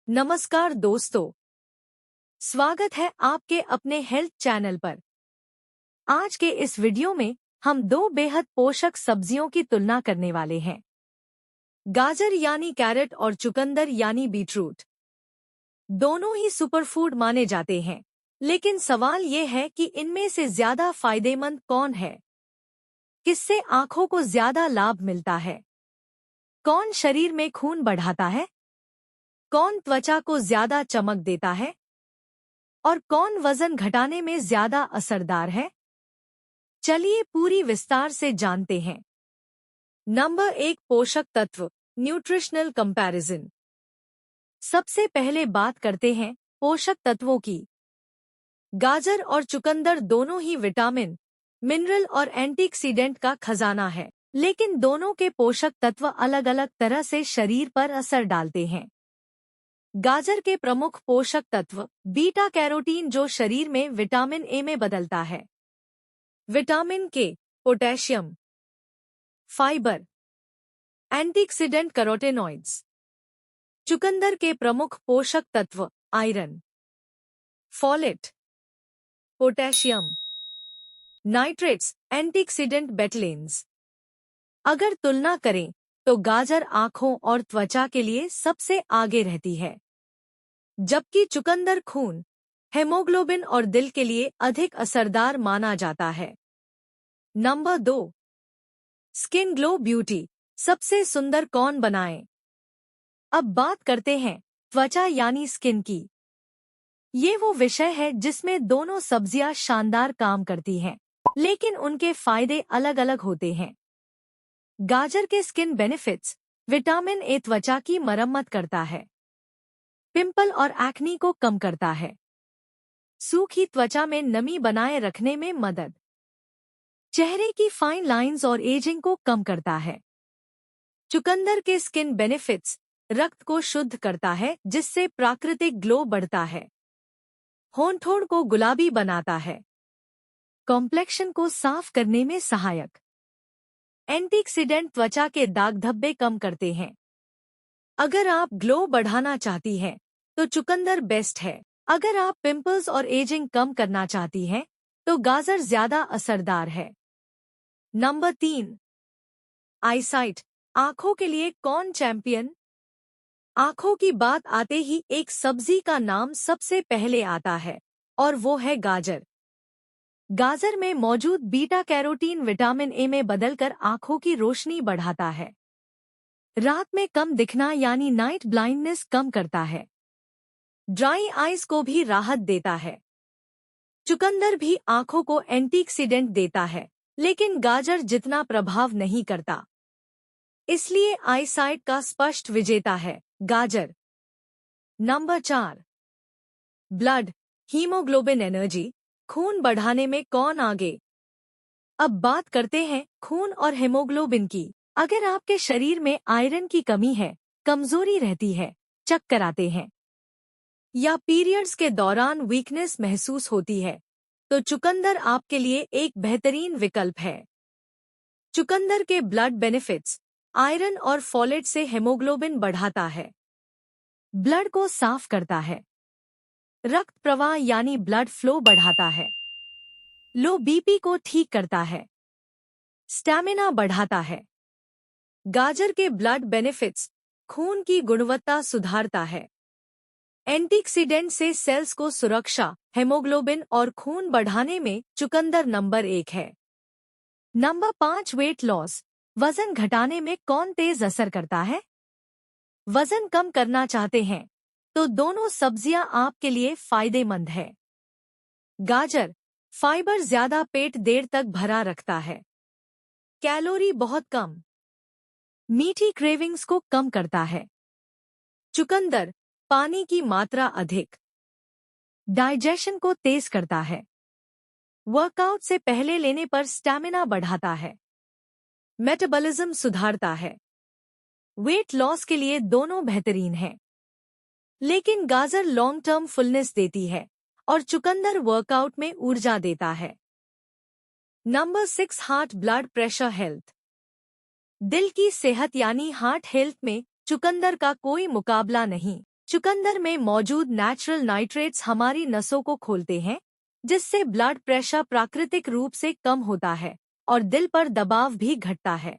नमस्कार दोस्तों, स्वागत है आपके अपने हेल्थ चैनल पर। आज के इस वीडियो में हम दो बेहद पोषक सब्जियों की तुलना करने वाले हैं। गाजर यानी कैरेट और चुकंदर यानी बीटरूट। दोनों ही सुपरफूड माने जाते हैं, लेकिन सवाल ये है कि इनमें से ज्यादा फायदेमंद कौन है? किससे आंखों को ज्यादा लाभ मिलता है? कौन शरीर में खून बढ़ाता है? कौन त्वचा को ज्यादा चमक देता है? और कौन वजन घटाने में ज्यादा असरदार है? चलिए पूरी विस्तार से जानते हैं। नंबर 1, पोषक तत्व, न्यूट्रिशनल कंपैरिजन। सबसे पहले बात करते हैं पोषक तत्वों की। गाजर और चुकंदर दोनों ही विटामिन, मिनरल और एंटीऑक्सीडेंट का खजाना है, लेकिन दोनों के पोषक तत्व अलग अलग तरह से शरीर पर असर डालते हैं। गाजर के प्रमुख पोषक तत्व बीटा कैरोटीन, जो शरीर में विटामिन ए में बदलता है, विटामिन के, पोटेशियम, फाइबर, एंटीऑक्सीडेंट कैरोटेनॉइड्स। चुकंदर के प्रमुख पोषक तत्व iron, folate, potassium, nitrates, antioxidant betalains. अगर तुलना करें तो गाजर आंखों और त्वचा के लिए सबसे आगे रहती है, जबकि चुकंदर खून, हेमोग्लोबिन और दिल के लिए अधिक असरदार माना जाता है। Number 2, skin glow beauty. सबसे सुंदर कौन बनाए? अब बात करते हैं त्वचा यानी स्किन की। ये वो विषय है जिसमें दोनों सब्जियां शानदार काम करती हैं, लेकिन उनके फायदे अलग अलग होते हैं। गाजर के स्किन बेनिफिट्स: विटामिन ए त्वचा की मरम्मत करता है, पिंपल और एक्नी को कम करता है, सूखी त्वचा में नमी बनाए रखने में मदद, चेहरे की फाइन लाइंस और एजिंग को कम करता है। चुकंदर के स्किन बेनिफिट्स: रक्त को शुद्ध करता है, जिससे प्राकृतिक ग्लो बढ़ता है, होंठ को गुलाबी बनाता है, कॉम्प्लेक्शन को साफ करने में सहायक, एंटीऑक्सीडेंट त्वचा के दाग धब्बे कम करते हैं। अगर आप ग्लो बढ़ाना चाहती हैं तो चुकंदर बेस्ट है। अगर आप पिंपल्स और एजिंग कम करना चाहती हैं तो गाजर ज्यादा असरदार है। Number 3, eyesight. आंखों के लिए कौन चैंपियन? आंखों की बात आते ही एक सब्जी का नाम सबसे पहले आता है, और वो है गाजर। गाजर में मौजूद बीटा कैरोटीन विटामिन ए में बदलकर आंखों की रोशनी बढ़ाता है, रात में कम दिखना यानी नाइट ब्लाइंडनेस कम करता है, ड्राई आईज को भी राहत देता है। चुकंदर भी आंखों को एंटीऑक्सीडेंट देता है, लेकिन गाजर जितना प्रभाव नहीं करता, इसलिए आईसाइट का स्पष्ट विजेता है गाजर। Number 4, blood, haemoglobin energy. खून बढ़ाने में कौन आगे? अब बात करते हैं खून और हेमोग्लोबिन की। अगर आपके शरीर में आयरन की कमी है, कमजोरी रहती है, चक्कर आते हैं या पीरियड्स के दौरान वीकनेस महसूस होती है, तो चुकंदर आपके लिए एक बेहतरीन विकल्प है। चुकंदर के ब्लड बेनिफिट्स: आयरन और फोलेट से हेमोग्लोबिन बढ़ाता है, ब्लड को साफ करता है, रक्त प्रवाह यानी ब्लड फ्लो बढ़ाता है, लो बीपी को ठीक करता है, स्टैमिना बढ़ाता है। गाजर के ब्लड बेनिफिट्स: खून की गुणवत्ता सुधारता है, एंटीऑक्सीडेंट से सेल्स को सुरक्षा, हेमोग्लोबिन और खून बढ़ाने में चुकंदर नंबर 1 है। Number 5, weight loss. वजन घटाने में कौन तेज असर करता है? वजन कम करना चाहते हैं तो दोनों सब्जियां आपके लिए फायदेमंद है। गाजर, फाइबर ज्यादा, पेट देर तक भरा रखता है, कैलोरी बहुत कम, मीठी क्रेविंग्स को कम करता है। चुकंदर, पानी की मात्रा अधिक, डाइजेशन को तेज करता है, वर्कआउट से पहले लेने पर स्टैमिना बढ़ाता है, मेटाबॉलिज्म सुधारता है। वेट लॉस के लिए दोनों बेहतरीन हैं, लेकिन गाजर लॉन्ग टर्म फुलनेस देती है और चुकंदर वर्कआउट में ऊर्जा देता है। Number 6, heart, blood pressure, health. दिल की सेहत यानी हार्ट हेल्थ में चुकंदर का कोई मुकाबला नहीं। चुकंदर में मौजूद नेचुरल नाइट्रेट्स हमारी नसों को खोलते हैं, जिससे ब्लड प्रेशर प्राकृतिक रूप से कम होता है और दिल पर दबाव भी घटता है।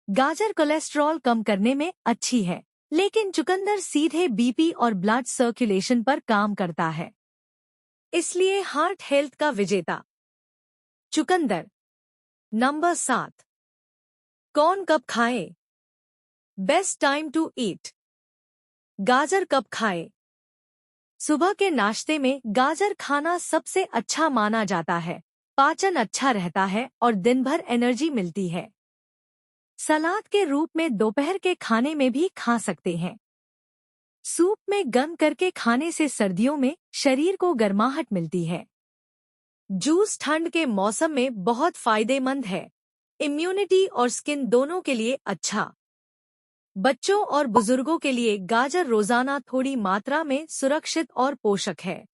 गाजर कोलेस्ट्रॉल कम करने में अच्छी है, लेकिन चुकंदर सीधे बीपी और ब्लड सर्कुलेशन पर काम करता है, इसलिए हार्ट हेल्थ का विजेता चुकंदर। नंबर 7। कौन कब खाएं? Best time to eat. गाजर कब खाएं? सुबह के नाश्ते में गाजर खाना सबसे अच्छा माना जाता है। पाचन अच्छा रहता है और दिन भर एनर्जी मिलती है। सलाद के रूप में दोपहर के खाने में भी खा सकते हैं। सूप में गर्म करके खाने से सर्दियों में शरीर को गर्माहट मिलती है। जूस ठंड के मौसम में बहुत फायदेमंद है, इम्यूनिटी और स्किन दोनों के लिए अच्छा। बच्चों और बुजुर्गों के लिए गाजर रोजाना थोड़ी मात्रा में सुरक्षित और पोषक है।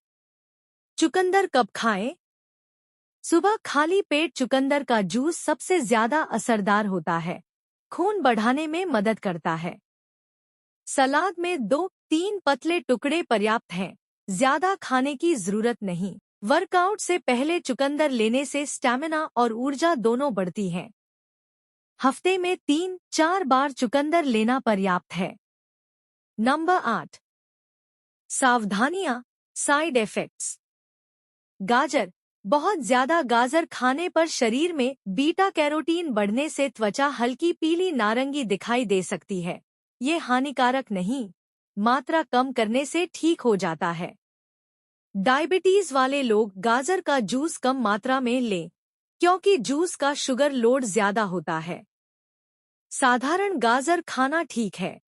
चुकंदर कब खाएं? सुबह खाली पेट चुकंदर का जूस सबसे ज्यादा असरदार होता है, खून बढ़ाने में मदद करता है। सलाद में 2-3 पतले टुकड़े पर्याप्त हैं, ज्यादा खाने की जरूरत नहीं। वर्कआउट से पहले चुकंदर लेने से स्टैमिना और ऊर्जा दोनों बढ़ती हैं। हफ्ते में 3-4 बार चुकंदर लेना पर्याप्त है। नंबर 8। सावधानियां, साइड इफेक्ट्स। गाजर। बहुत ज्यादा गाजर खाने पर शरीर में बीटा कैरोटीन बढ़ने से त्वचा हल्की पीली नारंगी दिखाई दे सकती है। ये हानिकारक नहीं, मात्रा कम करने से ठीक हो जाता है। डायबिटीज वाले लोग गाजर का जूस कम मात्रा में लें, क्योंकि जूस का शुगर लोड ज्यादा होता है। साधारण गाजर खाना ठीक है।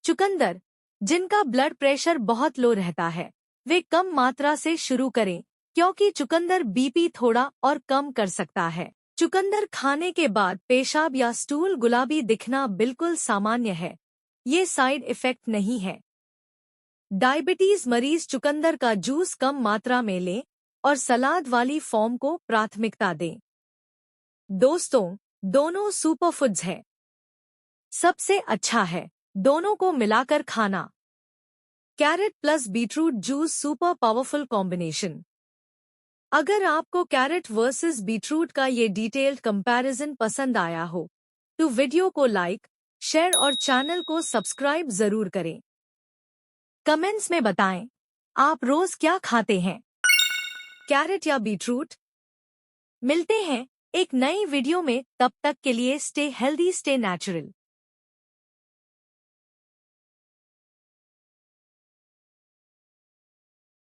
चुकंदर। जिनका ब्लड प्रेशर बहुत लो रहता है, वे कम मात्रा से शुरू करें, क्योंकि चुकंदर बीपी थोड़ा और कम कर सकता है। चुकंदर खाने के बाद पेशाब या स्टूल गुलाबी दिखना बिल्कुल सामान्य है, ये साइड इफेक्ट नहीं है। डायबिटीज मरीज चुकंदर का जूस कम मात्रा में लें और सलाद वाली फॉर्म को प्राथमिकता दें। दोस्तों, दोनों सुपरफूड्स हैं। सबसे अच्छा है दोनों को मिलाकर खाना। Carrot plus beetroot juice super powerful combination. अगर आपको कैरेट वर्सेस बीटरूट का ये डिटेल्ड कंपैरिजन पसंद आया हो, तो वीडियो को लाइक, शेयर और चैनल को सब्सक्राइब जरूर करें। कमेंट्स में बताएं, आप रोज क्या खाते हैं, कैरेट या बीटरूट? मिलते हैं एक नई वीडियो में, तब तक के लिए स्टे हेल्दी, स्टे नेचुरल।